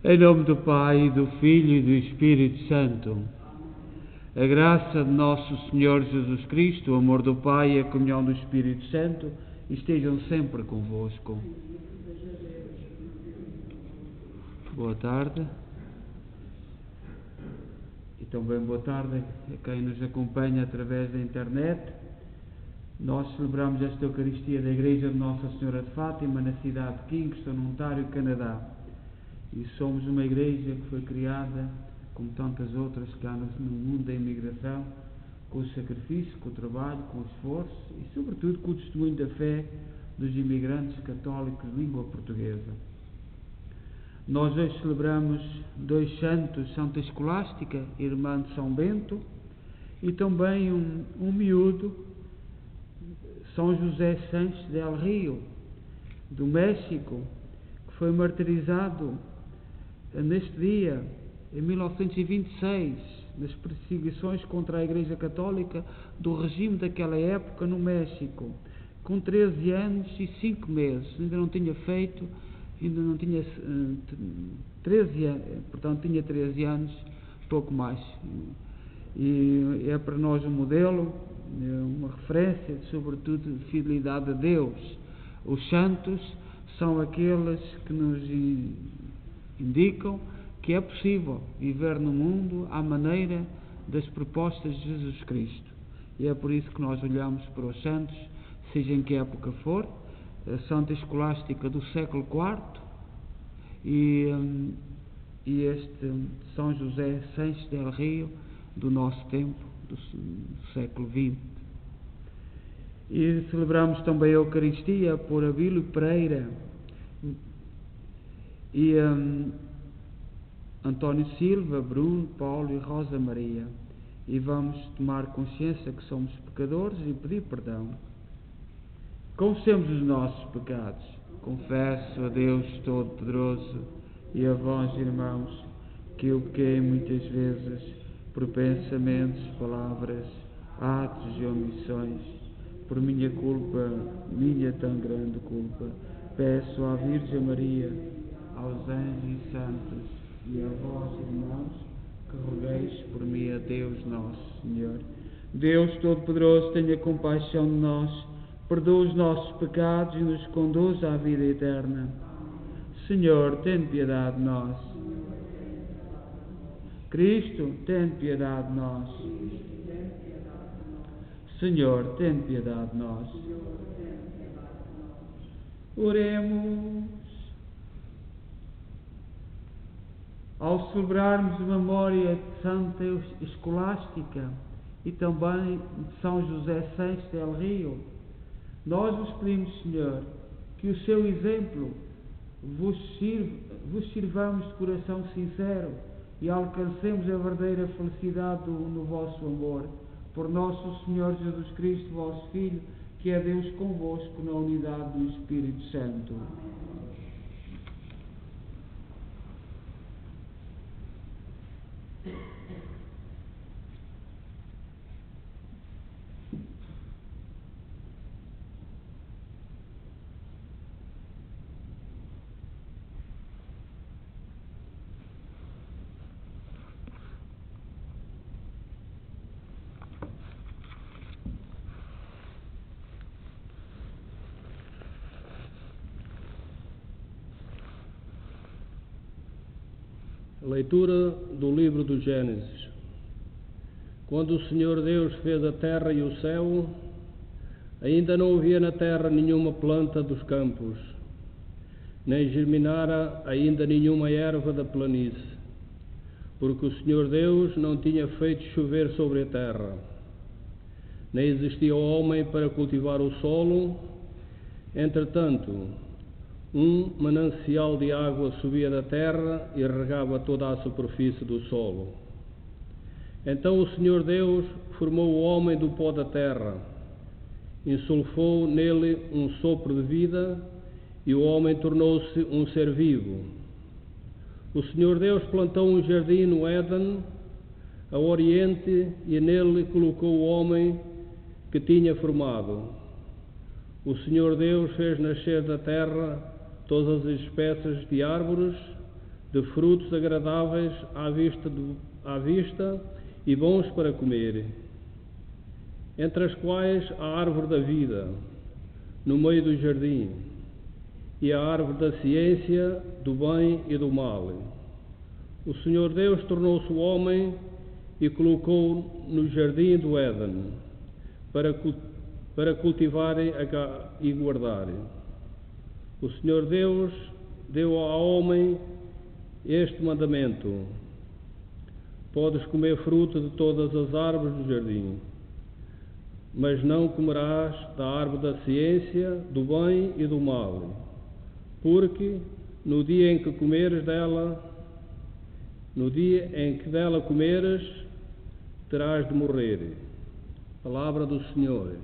Em nome do Pai, do Filho e do Espírito Santo. A graça de nosso Senhor Jesus Cristo, o amor do Pai e a comunhão do Espírito Santo estejam sempre convosco. Boa tarde. E também boa tarde a quem nos acompanha através da internet. Nós celebramos esta Eucaristia da Igreja de Nossa Senhora de Fátima, na cidade de Kingston, Ontário, Canadá. E somos uma igreja que foi criada, como tantas outras que há no mundo da imigração, com o sacrifício, com o trabalho, com o esforço e, sobretudo, com o testemunho da fé dos imigrantes católicos de língua portuguesa. Nós hoje celebramos dois santos, Santa Escolástica, irmã de São Bento, e também um miúdo, São José Sánchez del Rio, do México, que foi martirizado neste dia, em 1926, nas perseguições contra a Igreja Católica do regime daquela época no México, com 13 anos e 5 meses. Ainda não tinha 13 anos, portanto tinha 13 anos, pouco mais. E é para nós um modelo, uma referência, sobretudo, de fidelidade a Deus. Os santos são aqueles que nos indicam que é possível viver no mundo à maneira das propostas de Jesus Cristo. E é por isso que nós olhamos para os santos, seja em que época for, a Santa Escolástica do século IV e este São José Sánchez del Rio do nosso tempo, do século XX. E celebramos também a Eucaristia por Abílio Pereira e António Silva, Bruno, Paulo e Rosa Maria. E vamos tomar consciência que somos pecadores e pedir perdão. Confessemos os nossos pecados. Confesso a Deus Todo-Poderoso e a vós, irmãos, que eu pequei muitas vezes por pensamentos, palavras, atos e omissões. Por minha culpa, minha tão grande culpa, peço à Virgem Maria, aos anjos e santos e a vós, irmãos, que rogueis por mim a Deus nosso Senhor. Deus Todo-Poderoso, tenha compaixão de nós, perdoa os nossos pecados e nos conduz à vida eterna. Senhor, tem piedade de nós. Cristo, tem piedade de nós. Senhor, tem piedade de nós. Oremos. Ao celebrarmos a memória de Santa Escolástica e também de São José Sánchez del Rio, nós vos pedimos, Senhor, que o seu exemplo vos sirvamos de coração sincero e alcancemos a verdadeira felicidade no vosso amor. Por nosso Senhor Jesus Cristo, vosso Filho, que é Deus convosco na unidade do Espírito Santo. Leitura do livro do Gênesis. Quando o Senhor Deus fez a terra e o céu, ainda não havia na terra nenhuma planta dos campos, nem germinara ainda nenhuma erva da planície, porque o Senhor Deus não tinha feito chover sobre a terra, nem existia homem para cultivar o solo. Entretanto, um manancial de água subia da terra e regava toda a superfície do solo. Então o Senhor Deus formou o homem do pó da terra, insulfou nele um sopro de vida, e o homem tornou-se um ser vivo. O Senhor Deus plantou um jardim no Éden, a oriente, e nele colocou o homem que tinha formado. O Senhor Deus fez nascer da terra todas as espécies de árvores, de frutos agradáveis à vista e bons para comer, entre as quais a árvore da vida, no meio do jardim, e a árvore da ciência, do bem e do mal. O Senhor Deus tornou-se o homem e colocou no jardim do Éden, para cultivarem e guardarem. O Senhor Deus deu ao homem este mandamento: podes comer fruto de todas as árvores do jardim, mas não comerás da árvore da ciência, do bem e do mal, porque no dia em que dela comeres, terás de morrer. Palavra do Senhor.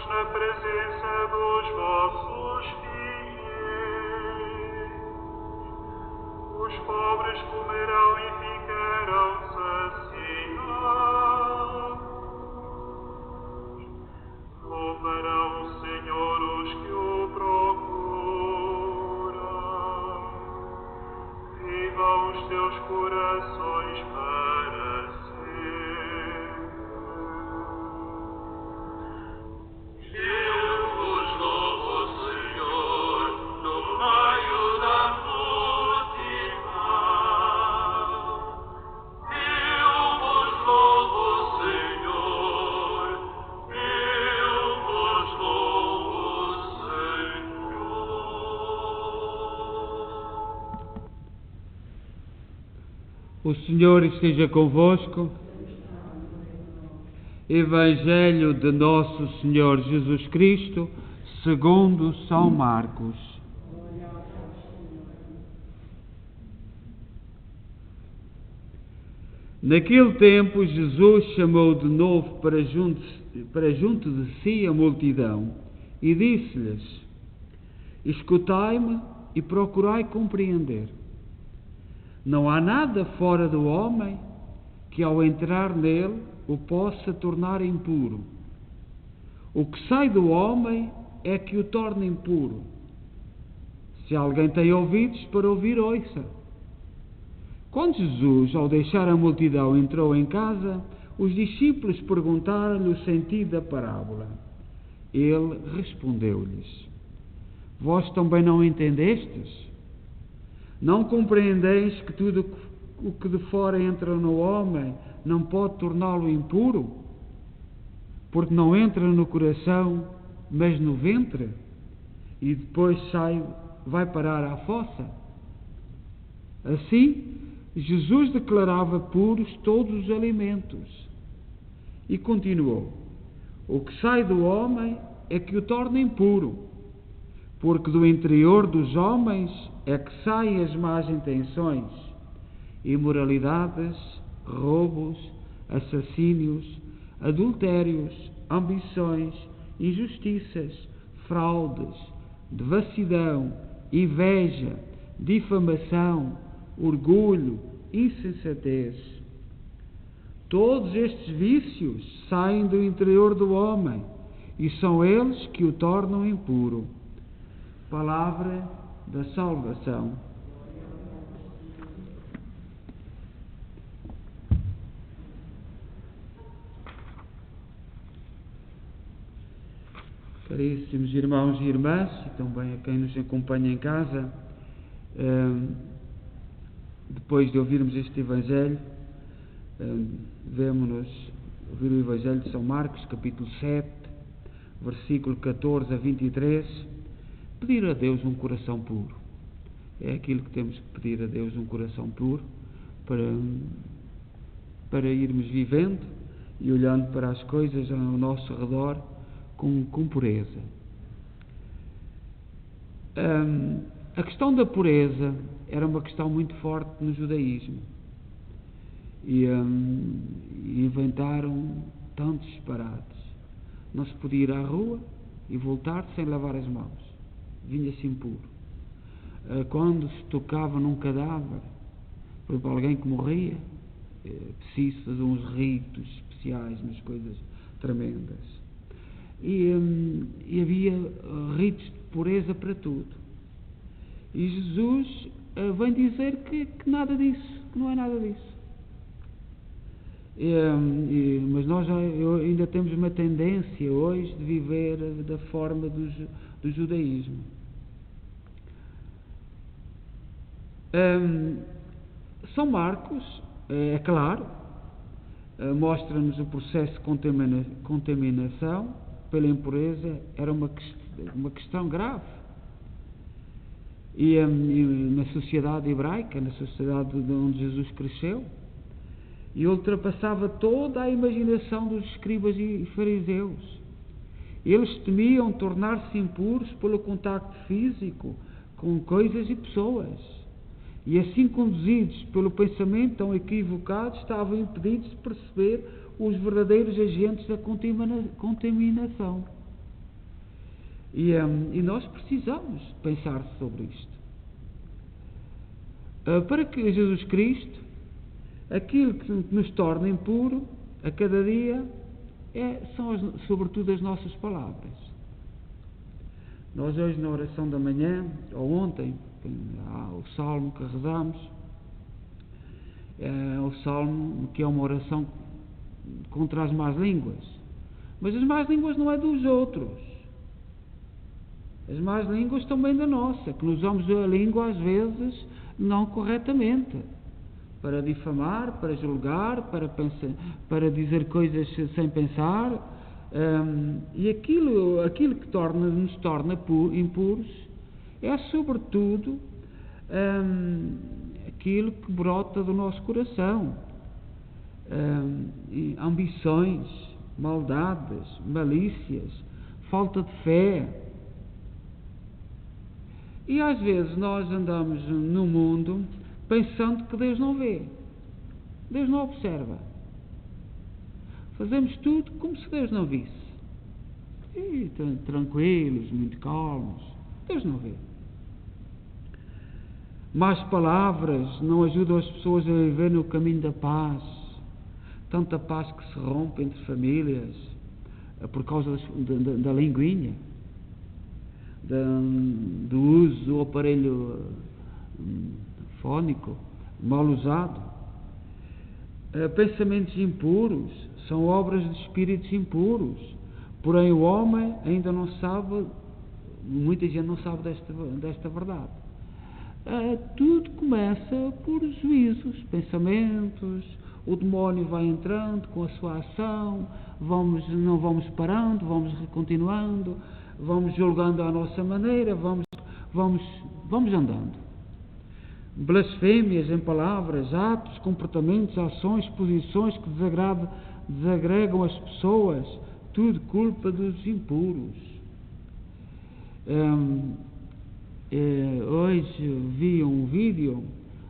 Na presença dos vossos fiéis, os pobres comerão e ficarão saciados. Louvarão o Senhor os que o procuram. Vivam os teus corações para sempre. O Senhor esteja convosco. Evangelho de Nosso Senhor Jesus Cristo, segundo São Marcos. Naquele tempo, Jesus chamou de novo para junto de si a multidão e disse-lhes: escutai-me e procurai compreender. Não há nada fora do homem que, ao entrar nele, o possa tornar impuro. O que sai do homem é que o torna impuro. Se alguém tem ouvidos para ouvir, ouça. Quando Jesus, ao deixar a multidão, entrou em casa, os discípulos perguntaram-lhe o sentido da parábola. Ele respondeu-lhes: vós também não entendestes? Não compreendeis que tudo o que de fora entra no homem não pode torná-lo impuro? Porque não entra no coração, mas no ventre, e depois vai parar à fossa. Assim, Jesus declarava puros todos os alimentos. E continuou: o que sai do homem é que o torna impuro, porque do interior dos homens é que saem as más intenções, imoralidades, roubos, assassínios, adultérios, ambições, injustiças, fraudes, devassidão, inveja, difamação, orgulho, insensatez. Todos estes vícios saem do interior do homem e são eles que o tornam impuro. Palavra da salvação. Caríssimos irmãos e irmãs, e também a quem nos acompanha em casa, depois de ouvirmos este Evangelho, vemo-nos ouvir o Evangelho de São Marcos, capítulo 7, versículo 14 a 23, pedir a Deus um coração puro. É aquilo que temos que pedir a Deus, um coração puro, para irmos vivendo e olhando para as coisas ao nosso redor com pureza. A questão da pureza era uma questão muito forte no judaísmo, e inventaram tantos disparates. Não se podia ir à rua e voltar sem lavar as mãos, vinha-se impuro. Quando se tocava num cadáver, por exemplo, alguém que morria, preciso fazer uns ritos especiais, umas coisas tremendas. E havia ritos de pureza para tudo. E Jesus vem dizer que nada disso, que não é nada disso. Mas nós ainda temos uma tendência hoje de viver da forma do judaísmo. São Marcos, é claro, mostra-nos o processo de contaminação pela impureza. Era uma questão grave. E na sociedade hebraica, na sociedade onde Jesus cresceu, e ultrapassava toda a imaginação dos escribas e fariseus. Eles temiam tornar-se impuros pelo contacto físico com coisas e pessoas. E assim, conduzidos pelo pensamento tão equivocado, estavam impedidos de perceber os verdadeiros agentes da contaminação. E nós precisamos pensar sobre isto. Para que Jesus Cristo, aquilo que nos torna impuro a cada dia são sobretudo as nossas palavras. Nós hoje, na oração da manhã, ou ontem, o salmo que rezamos, é o salmo que é uma oração contra as más línguas. Mas as más línguas não é dos outros. As más línguas também da nossa, que nos usamos a língua às vezes não corretamente, para difamar, para julgar, para dizer coisas sem pensar. E aquilo que nos torna impuros é sobretudo aquilo que brota do nosso coração, ambições, maldades, malícias, falta de fé. E às vezes nós andamos no mundo pensando que Deus não vê, Deus não observa. Fazemos tudo como se Deus não visse. E tranquilos, muito calmos. Deus não vê. Más palavras não ajudam as pessoas a viver no caminho da paz. Tanta paz que se rompe entre famílias por causa da linguinha, do uso do aparelho fónico mal usado. Pensamentos impuros são obras de espíritos impuros, porém o homem ainda não sabe, muita gente não sabe desta verdade. Tudo começa por juízos, pensamentos. O demónio vai entrando com a sua ação, não vamos parando, vamos continuando, vamos julgando à nossa maneira, vamos andando. Blasfémias em palavras, atos, comportamentos, ações, posições que desagregam as pessoas, tudo culpa dos impuros. Hoje vi um vídeo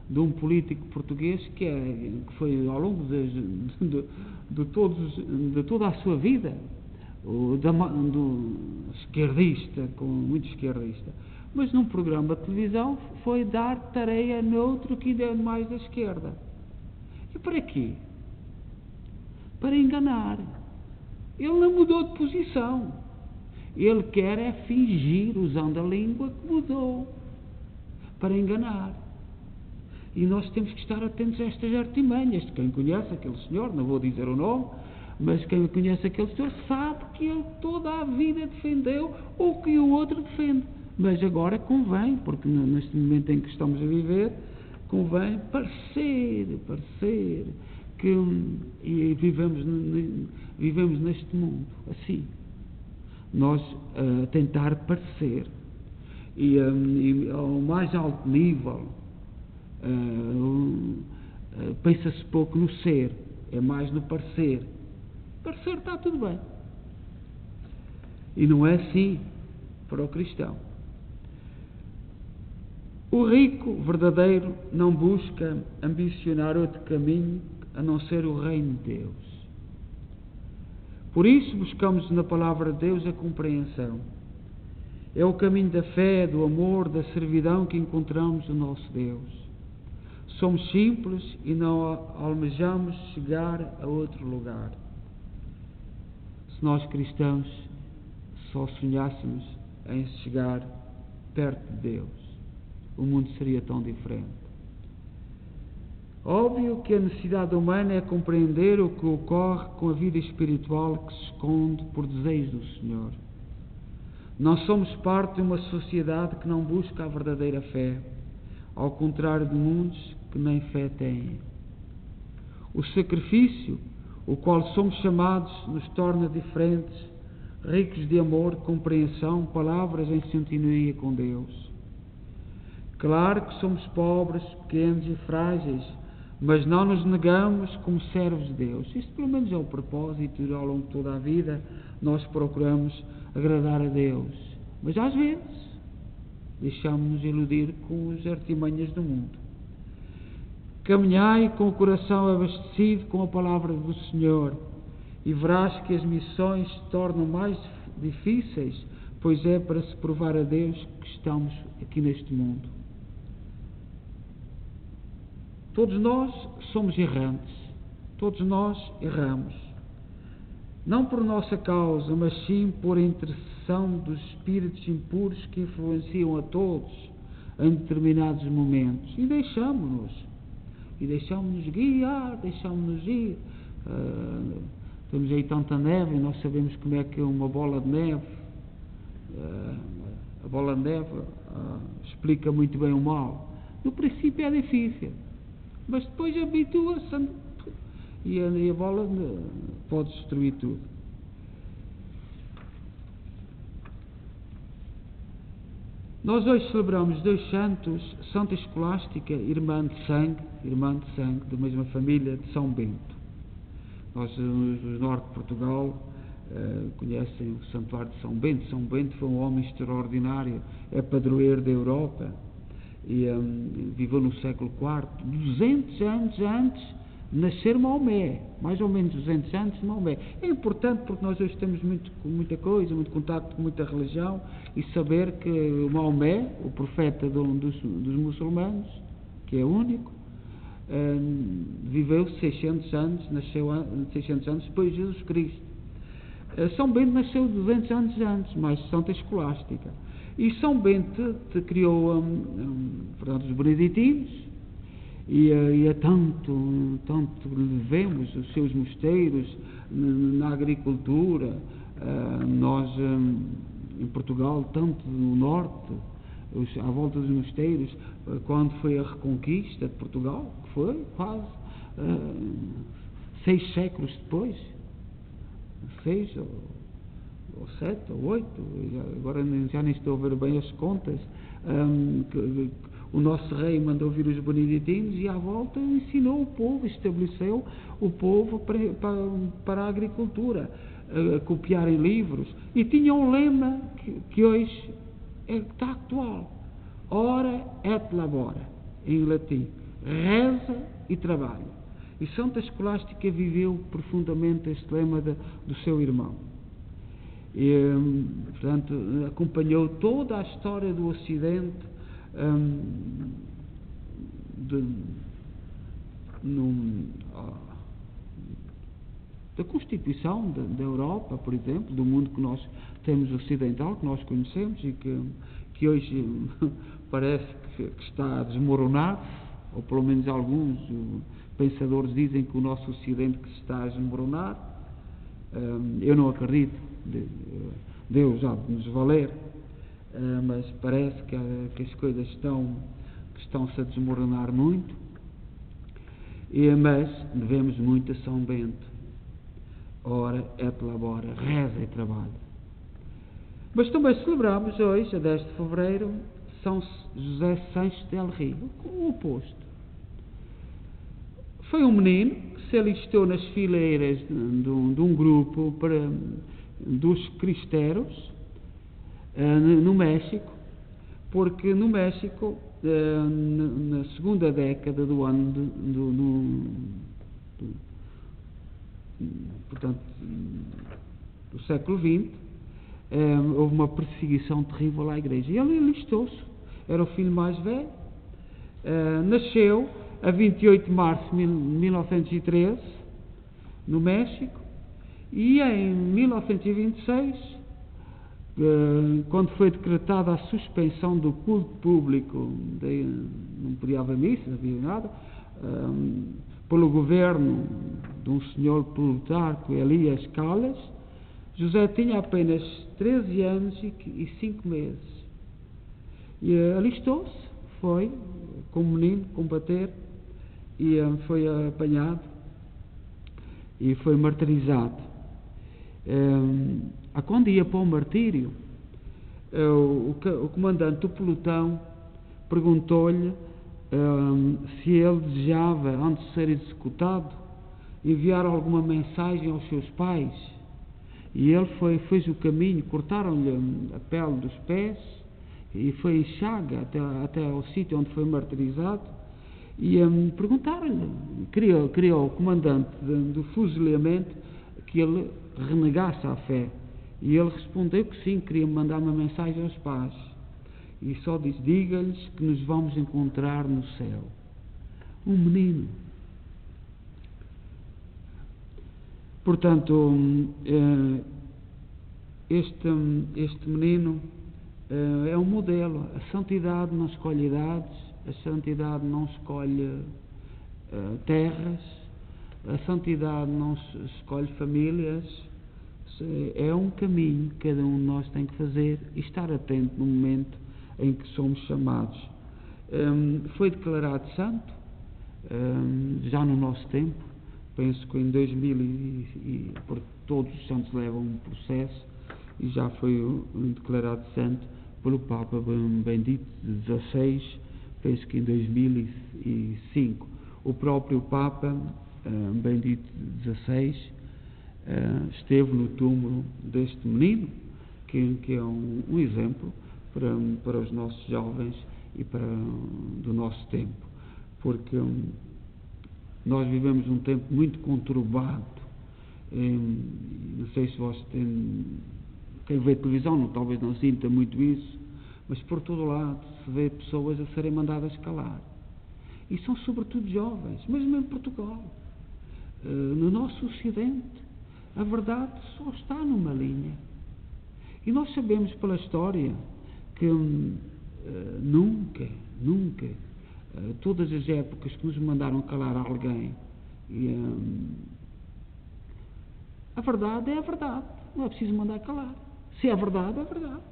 de um político português que foi ao longo de toda a sua vida do esquerdista, muito esquerdista, mas num programa de televisão foi dar tarefa noutro que ainda é mais da esquerda. E para quê? Para enganar. Ele não mudou de posição. Ele quer é fingir, usando a língua que mudou, para enganar. E nós temos que estar atentos a estas artimanhas. Quem conhece aquele senhor, não vou dizer o nome, mas quem conhece aquele senhor sabe que ele toda a vida defendeu o que o outro defende. Mas agora convém, porque neste momento em que estamos a viver, convém parecer que vivemos neste mundo assim. nós tentar parecer. E ao mais alto nível, pensa-se pouco no ser, é mais no parecer. Parecer está tudo bem. E não é assim para o cristão. O rico verdadeiro não busca ambicionar outro caminho a não ser o reino de Deus. Por isso buscamos na palavra de Deus a compreensão. É o caminho da fé, do amor, da servidão que encontramos no nosso Deus. Somos simples e não almejamos chegar a outro lugar. Se nós cristãos só sonhássemos em chegar perto de Deus, o mundo seria tão diferente. Óbvio que a necessidade humana é compreender o que ocorre com a vida espiritual que se esconde por desejos do Senhor. Não somos parte de uma sociedade que não busca a verdadeira fé, ao contrário de muitos que nem fé têm. O sacrifício, o qual somos chamados, nos torna diferentes, ricos de amor, compreensão, palavras em sintonia com Deus. Claro que somos pobres, pequenos e frágeis, mas não nos negamos como servos de Deus. Isto pelo menos é o propósito, e ao longo de toda a vida nós procuramos agradar a Deus. Mas às vezes deixamos-nos iludir com as artimanhas do mundo. Caminhai com o coração abastecido com a palavra do Senhor, e verás que as missões se tornam mais difíceis, pois é para se provar a Deus que estamos aqui neste mundo. Todos nós somos errantes, todos nós erramos, não por nossa causa, mas sim por intercessão dos espíritos impuros que influenciam a todos em determinados momentos, e deixamos-nos guiar, deixamos-nos ir. Temos aí tanta neve, e nós sabemos como é que é uma bola de neve. A bola de neve explica muito bem o mal. No princípio é difícil, mas depois habitua-se e a bola pode destruir tudo. Nós hoje celebramos dois santos, Santa Escolástica, irmã de sangue, da mesma família de São Bento. Nós, no norte de Portugal, conhecem o santuário de São Bento. São Bento foi um homem extraordinário, é padroeiro da Europa, e viveu no século IV, 200 anos antes de nascer Maomé, mais ou menos 200 anos de Maomé. É importante porque nós hoje temos muita coisa, muito contacto com muita religião, e saber que o Maomé, o profeta dos muçulmanos, que é único, viveu 600 anos, nasceu 600 anos depois de Jesus Cristo. São Bento nasceu 200 anos antes, mais Santa Escolástica. E São Bento criou os beneditinos, e tanto vemos os seus mosteiros na agricultura. Nós, em Portugal, tanto no norte, à volta dos mosteiros, quando foi a reconquista de Portugal, que foi quase 6 séculos depois, 6 ou 7 ou 8, agora já nem estou a ver bem as contas, o nosso rei mandou vir os beneditinos e à volta ensinou o povo, estabeleceu o povo para a agricultura, a copiarem livros, e tinha um lema que hoje está atual: ora et labora, em latim, reza e trabalha. E Santa Escolástica viveu profundamente este lema do seu irmão. E, portanto, acompanhou toda a história do Ocidente, da Constituição da Europa, por exemplo, do mundo que nós temos ocidental, que nós conhecemos e que hoje parece que está a desmoronar, ou pelo menos alguns pensadores dizem que o nosso Ocidente que se está a desmoronar. Eu não acredito, Deus há de nos valer, mas parece que as coisas estão-se a desmoronar muito, mas devemos muito a São Bento. Ora et labora, reza e trabalha. Mas também celebramos hoje, a 10 de fevereiro, São José Sancho del Rio, o oposto. Foi um menino que se alistou nas fileiras de um grupo dos cristeros no México, porque no México, na segunda década do ano portanto, do século XX, houve uma perseguição terrível à igreja. E ele alistou-se, era o filho mais velho, nasceu a 28 de março de 1913, no México, e em 1926, quando foi decretada a suspensão do culto público, não podia haver missa, não havia nada, pelo governo de um senhor Plutarco Elias Calles, José tinha apenas 13 anos e 5 meses. E alistou-se, foi, como menino, combater, e foi apanhado e foi martirizado. Quando ia para o martírio, o comandante do pelotão perguntou-lhe se ele desejava, antes de ser executado, enviar alguma mensagem aos seus pais. E ele fez o caminho, cortaram-lhe a pele dos pés e foi em chaga até ao sítio onde foi martirizado, e perguntaram-lhe, queria o comandante do fuzilamento que ele renegasse a fé, e ele respondeu que sim, queria mandar uma mensagem aos pais, e só disse: diga-lhes que nos vamos encontrar no céu. Um menino. Portanto, este menino é um modelo. A santidade não escolhe idades, a santidade não escolhe terras, a santidade não escolhe famílias. É um caminho que cada um de nós tem que fazer e estar atento no momento em que somos chamados. Foi declarado santo já no nosso tempo, penso que em 2000, porque todos os santos levam um processo, e já foi declarado santo pelo Papa Bendito XVI, penso que em 2005. O próprio Papa Bendito XVI esteve no túmulo deste menino, que é um exemplo para os nossos jovens e do nosso tempo, porque nós vivemos um tempo muito conturbado. Não sei se quem vê televisão talvez não sinta muito isso, mas por todo lado se vê pessoas a serem mandadas calar, e são sobretudo jovens, mesmo em Portugal, no nosso Ocidente. A verdade só está numa linha, e nós sabemos pela história que nunca, todas as épocas que nos mandaram calar alguém, a verdade é a verdade, não é preciso mandar calar. Se é verdade, é verdade.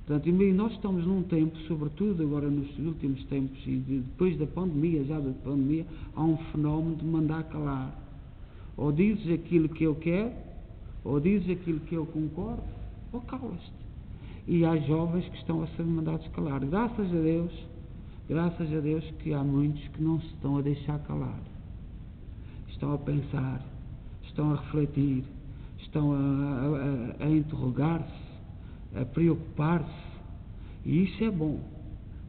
Portanto, e nós estamos num tempo, sobretudo agora nos últimos tempos, e depois da pandemia, há um fenómeno de mandar calar. Ou dizes aquilo que eu quero, ou dizes aquilo que eu concordo, ou calas-te. E há jovens que estão a ser mandados calar. Graças a Deus que há muitos que não se estão a deixar calar. Estão a pensar, estão a refletir, estão a interrogar-se, a preocupar-se. E isso é bom,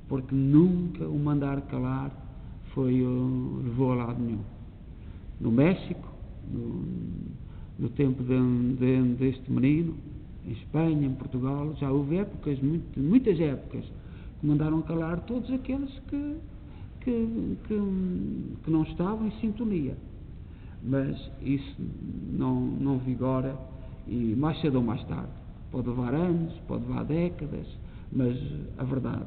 porque nunca o mandar calar levou a lado nenhum. No México, no tempo deste menino, em Espanha, em Portugal, já houve épocas, muitas épocas, que mandaram calar todos aqueles que não estavam em sintonia. Mas isso não vigora, e mais cedo ou mais tarde, pode levar anos, pode levar décadas, mas a verdade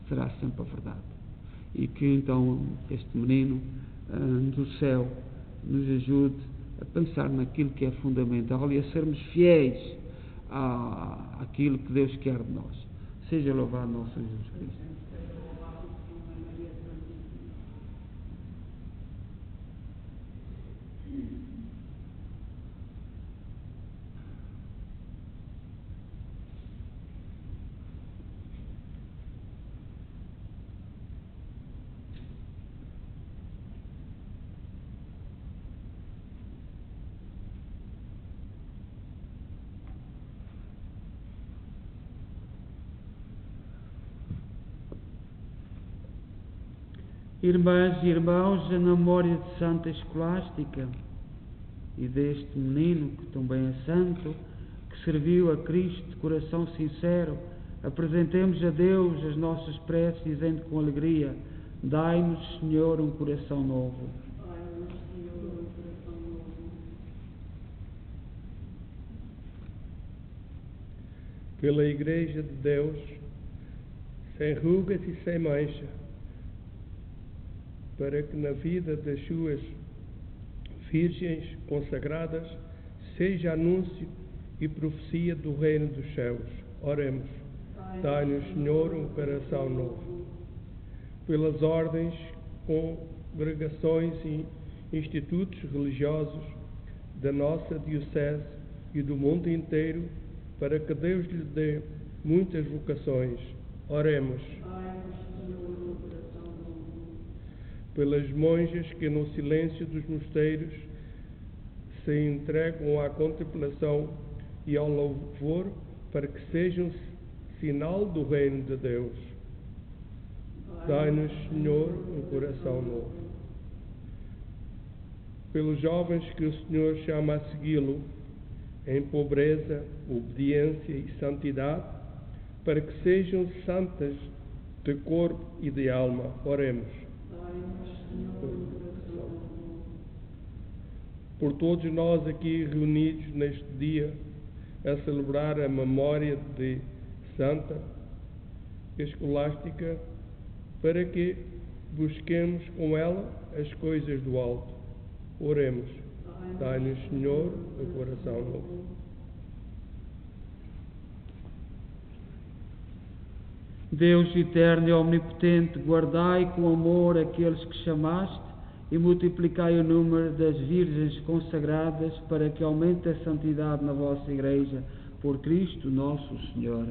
será sempre a verdade. E que então este menino do céu nos ajude a pensar naquilo que é fundamental e a sermos fiéis àquilo que Deus quer de nós. Seja louvado nosso Jesus Cristo. Irmãs e irmãos, a memória de Santa Escolástica e deste menino, que também é santo, que serviu a Cristo de coração sincero, apresentemos a Deus as nossas preces, dizendo com alegria: dai-nos, Senhor, um coração novo. Pela Igreja de Deus, sem rugas e sem mancha, para que na vida das suas virgens consagradas seja anúncio e profecia do reino dos céus. Oremos. Dai-nos, Senhor, um coração novo. Pelas ordens, congregações e institutos religiosos da nossa diocese e do mundo inteiro, para que Deus lhe dê muitas vocações. Oremos. Pelas monjas que no silêncio dos mosteiros se entregam à contemplação e ao louvor, para que sejam sinal do reino de Deus. Dai-nos, Senhor, um coração novo. Pelos jovens que o Senhor chama a segui-lo, em pobreza, obediência e santidade, para que sejam santas de corpo e de alma. Oremos. Por todos nós aqui reunidos neste dia, a celebrar a memória de Santa Escolástica, para que busquemos com ela as coisas do alto. Oremos. Dai-nos, Senhor, um coração novo. Deus eterno e omnipotente, guardai com amor aqueles que chamaste e multiplicai o número das virgens consagradas, para que aumente a santidade na vossa Igreja, por Cristo nosso Senhor.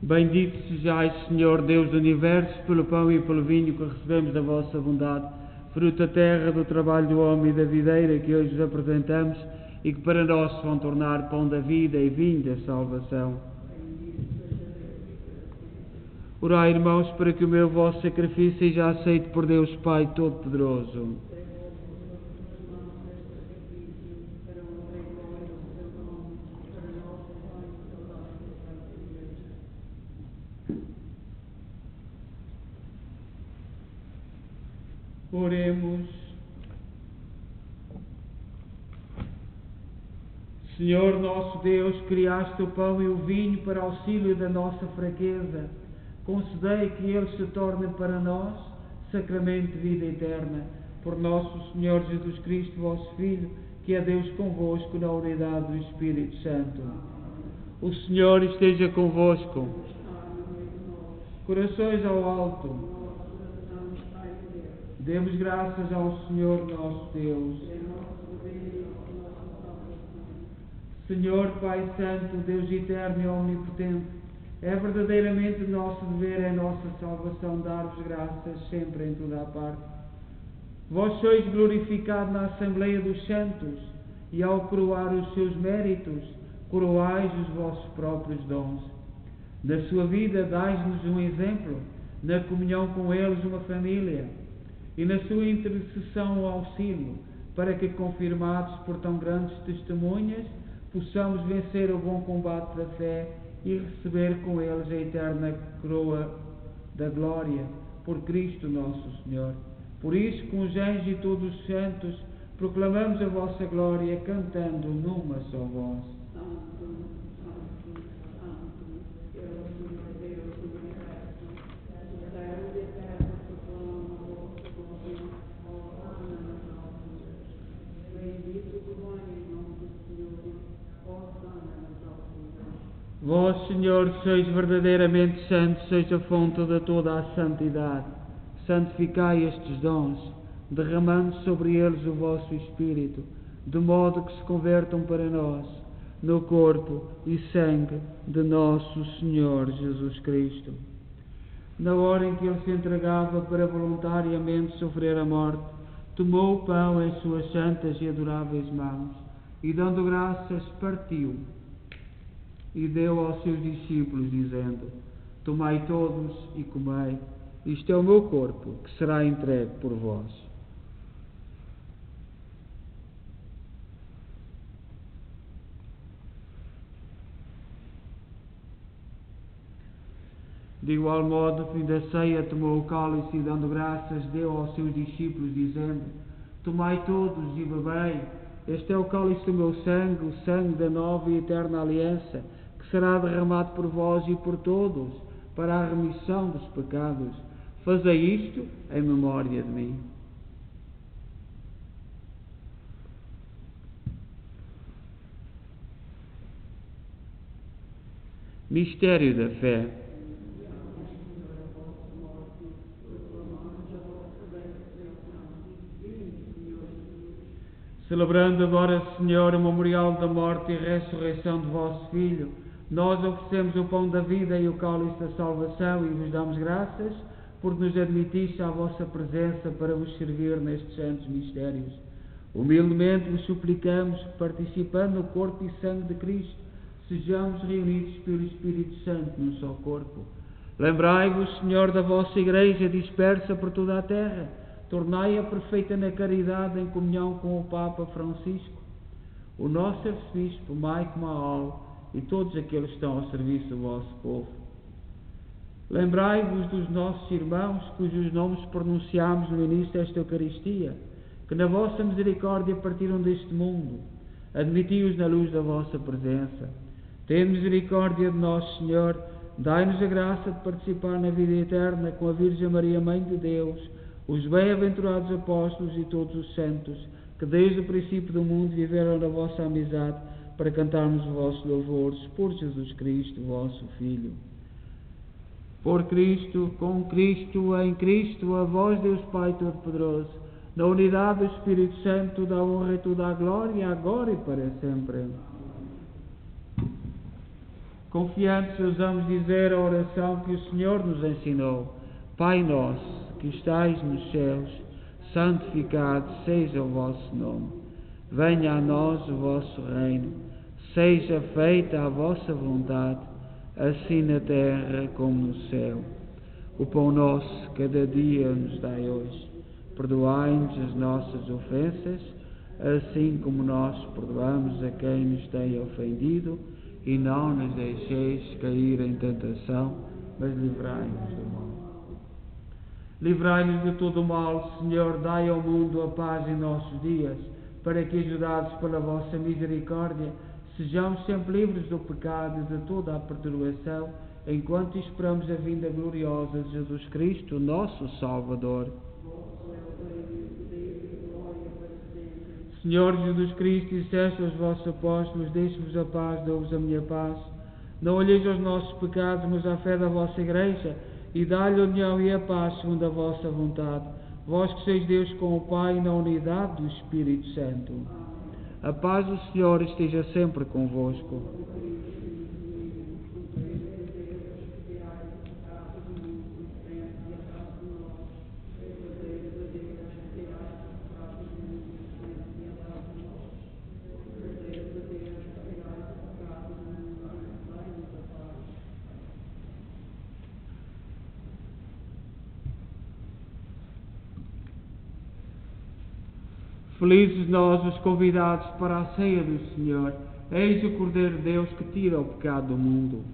Bendito sejais, Senhor Deus do Universo, pelo pão e pelo vinho que recebemos da vossa bondade, fruto da terra, do trabalho do homem e da videira que hoje vos apresentamos e que para nós se vão tornar pão da vida e vinho da salvação. Orai, irmãos, para que o meu vosso sacrifício seja aceito por Deus Pai Todo-Poderoso. Oremos. Senhor nosso Deus, criaste o pão e o vinho para auxílio da nossa fraqueza. Concedei que eles se tornem para nós sacramento de vida eterna. Por nosso Senhor Jesus Cristo, vosso Filho, que é Deus convosco na unidade do Espírito Santo. O Senhor esteja convosco. Corações ao alto. Demos graças ao Senhor nosso Deus. Senhor Pai Santo, Deus eterno e omnipotente, é verdadeiramente nosso dever, é nossa salvação dar-vos graças sempre em toda a parte. Vós sois glorificado na Assembleia dos Santos e ao coroar os seus méritos, coroais os vossos próprios dons. Da sua vida dais-nos um exemplo, na comunhão com eles uma família, e na sua intercessão o auxílio, para que, confirmados por tão grandes testemunhas, possamos vencer o bom combate da fé e receber com eles a eterna coroa da glória, por Cristo nosso Senhor. Por isso, com os anjos e todos os santos, proclamamos a vossa glória, cantando numa só voz. Vós, Senhor, sois verdadeiramente santos, sois a fonte de toda a santidade. Santificai estes dons, derramando sobre eles o vosso Espírito, de modo que se convertam para nós no corpo e sangue de nosso Senhor Jesus Cristo. Na hora em que ele se entregava para voluntariamente sofrer a morte, tomou o pão em suas santas e adoráveis mãos e, dando graças, partiu e deu aos seus discípulos, dizendo: Tomai todos e comei, isto é o meu corpo, que será entregue por vós. De igual modo, no fim da ceia, tomou o cálice e, dando graças, deu aos seus discípulos, dizendo: Tomai todos e bebei, este é o cálice do meu sangue, o sangue da nova e eterna aliança, que será derramado por vós e por todos, para a remissão dos pecados. Fazei isto em memória de mim. Mistério da fé. Celebrando agora, Senhor, o memorial da morte e ressurreição de vosso Filho, nós oferecemos o pão da vida e o cálice da salvação e vos damos graças por nos admitisse à vossa presença para vos servir nestes santos mistérios. Humildemente vos suplicamos que, participando no corpo e sangue de Cristo, sejamos reunidos pelo Espírito Santo num só corpo. Lembrai-vos, Senhor, da vossa Igreja dispersa por toda a terra. Tornai-a perfeita na caridade em comunhão com o Papa Francisco, o nosso arcebispo Mike Mahal e todos aqueles que estão ao serviço do vosso povo. Lembrai-vos dos nossos irmãos cujos nomes pronunciámos no início desta Eucaristia, que na vossa misericórdia partiram deste mundo. Admiti-os na luz da vossa presença. Tende misericórdia de nós, Senhor, dai-nos a graça de participar na vida eterna com a Virgem Maria, Mãe de Deus, os bem-aventurados apóstolos e todos os santos, que desde o princípio do mundo viveram na vossa amizade, para cantarmos os vossos louvores por Jesus Cristo, vosso Filho. Por Cristo, com Cristo, em Cristo, a vós, Deus Pai Todo-Poderoso, na unidade do Espírito Santo, toda a honra e toda a glória, agora e para sempre. Confiantes, ousamos dizer a oração que o Senhor nos ensinou. Pai nosso, que estais nos céus, santificado seja o vosso nome. Venha a nós o vosso reino. Seja feita a vossa vontade, assim na terra como no céu. O pão nosso cada dia nos dai hoje. Perdoai-nos as nossas ofensas, assim como nós perdoamos a quem nos tem ofendido, e não nos deixeis cair em tentação, mas livrai-nos do mal. Livrai-nos de todo o mal, Senhor, dai ao mundo a paz em nossos dias, para que, ajudados pela vossa misericórdia, sejamos sempre livres do pecado e de toda a perturbação, enquanto esperamos a vinda gloriosa de Jesus Cristo, nosso Salvador. Senhor Jesus Cristo, disseste aos vossos apóstolos: deixe-vos a paz, dou-vos a minha paz. Não olheis aos nossos pecados, mas à fé da vossa Igreja, e dá-lhe a união e a paz segundo a vossa vontade. Vós que sois Deus com o Pai, na unidade do Espírito Santo. A paz do Senhor esteja sempre convosco. Felizes nós, os convidados para a ceia do Senhor. Eis o Cordeiro de Deus que tira o pecado do mundo.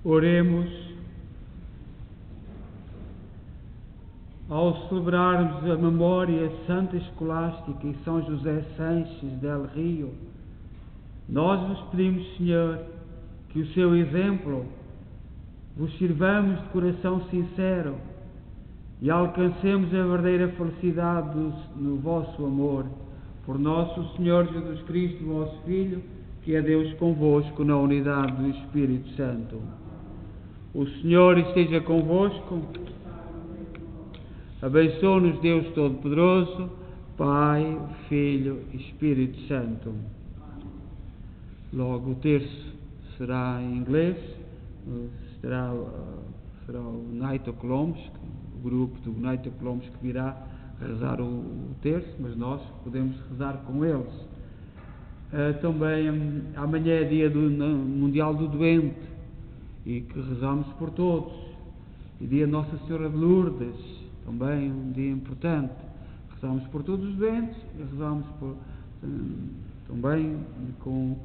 Oremos. Ao celebrarmos a memória Santa Escolástica e São José Sanches del Rio, nós vos pedimos, Senhor, que o seu exemplo vos sirvamos de coração sincero e alcancemos a verdadeira felicidade no vosso amor. Por nosso Senhor Jesus Cristo, vosso Filho, que é Deus convosco na unidade do Espírito Santo. O Senhor esteja convosco. Abençoe-nos Deus Todo-Poderoso, Pai, Filho e Espírito Santo. Logo o terço será em inglês, será o Night of Colombs, o grupo do Night of Colombs que virá rezar o terço, mas nós podemos rezar com eles. Também amanhã é dia mundial do doente e que rezamos por todos. E dia Nossa Senhora de Lourdes, também um dia importante. Rezamos por todos os doentes e rezamos também com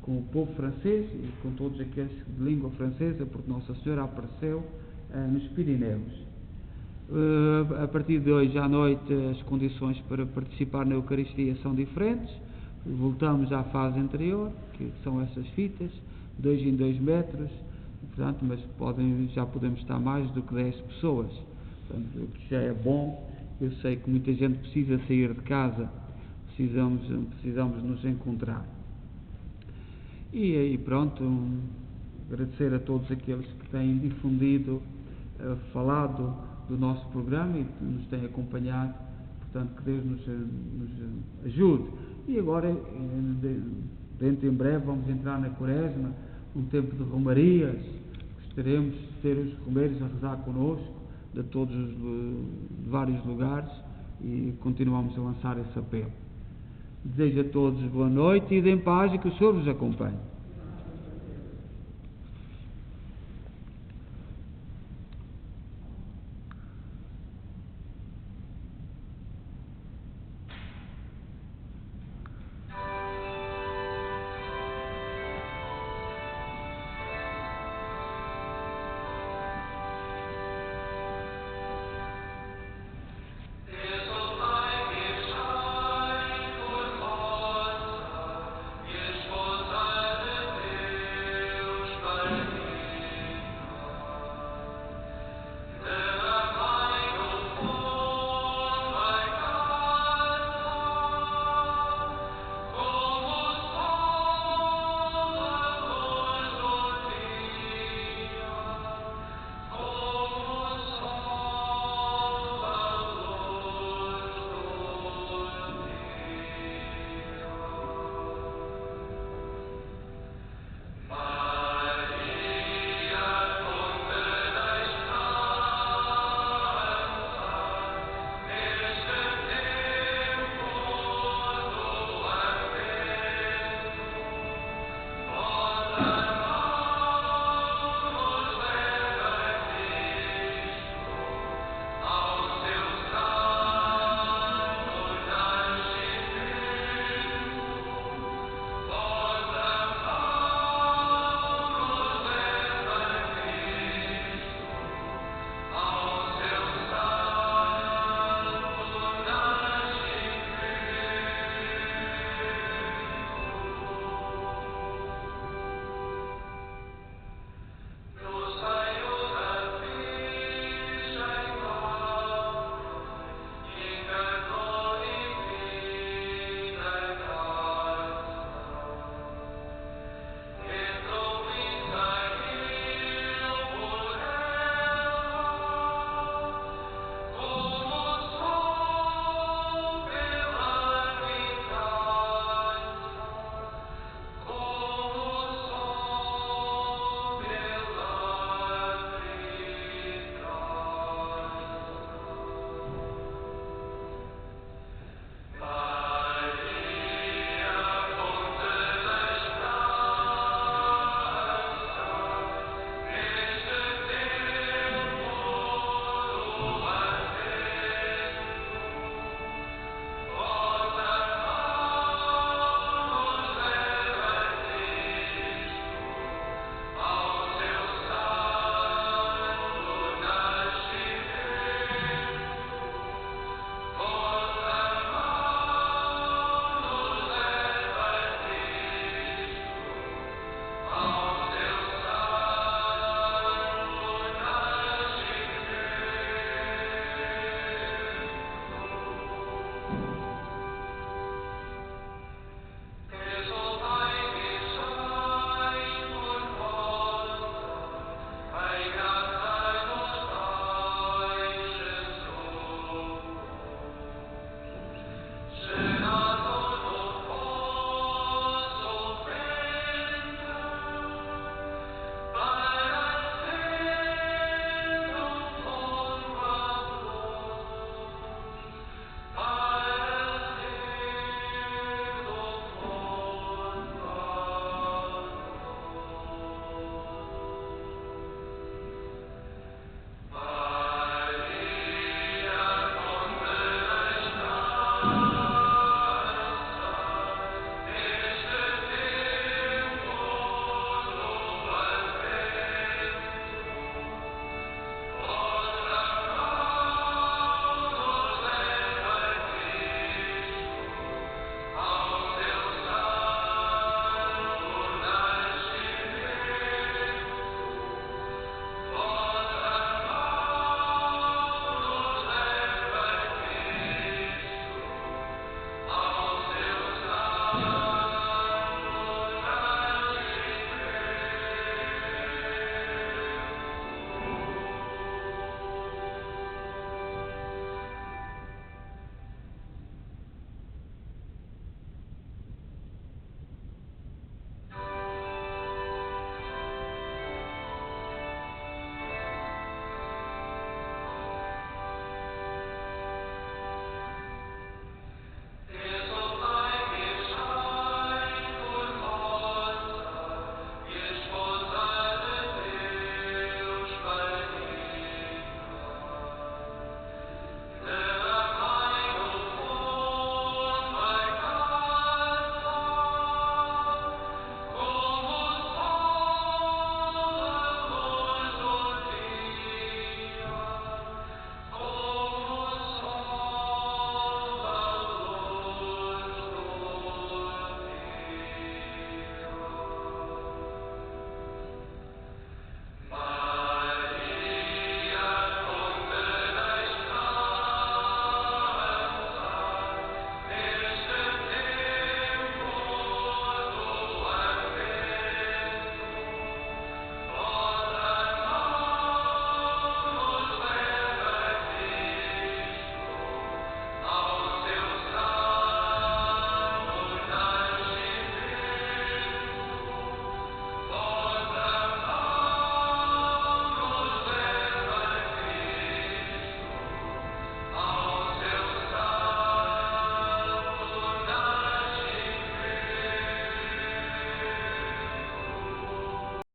o povo francês e com todos aqueles de língua francesa, porque Nossa Senhora apareceu nos Pirineus. A partir de hoje à noite as condições para participar na Eucaristia são diferentes. Voltamos à fase anterior, que são essas fitas, 2 em 2 metros, portanto, mas já podemos estar mais do que 10 pessoas. Portanto, o que já é bom. Eu sei que muita gente precisa sair de casa, precisamos nos encontrar. E aí pronto, agradecer a todos aqueles que têm difundido, falado do nosso programa e que nos têm acompanhado. Portanto, que Deus nos ajude. E agora, dentro em breve, vamos entrar na Quaresma, um tempo de romarias. Gostaríamos de ter os romeiros a rezar connosco, de vários lugares, e continuamos a lançar esse apelo. Desejo a todos boa noite e de paz e que o Senhor vos acompanhe.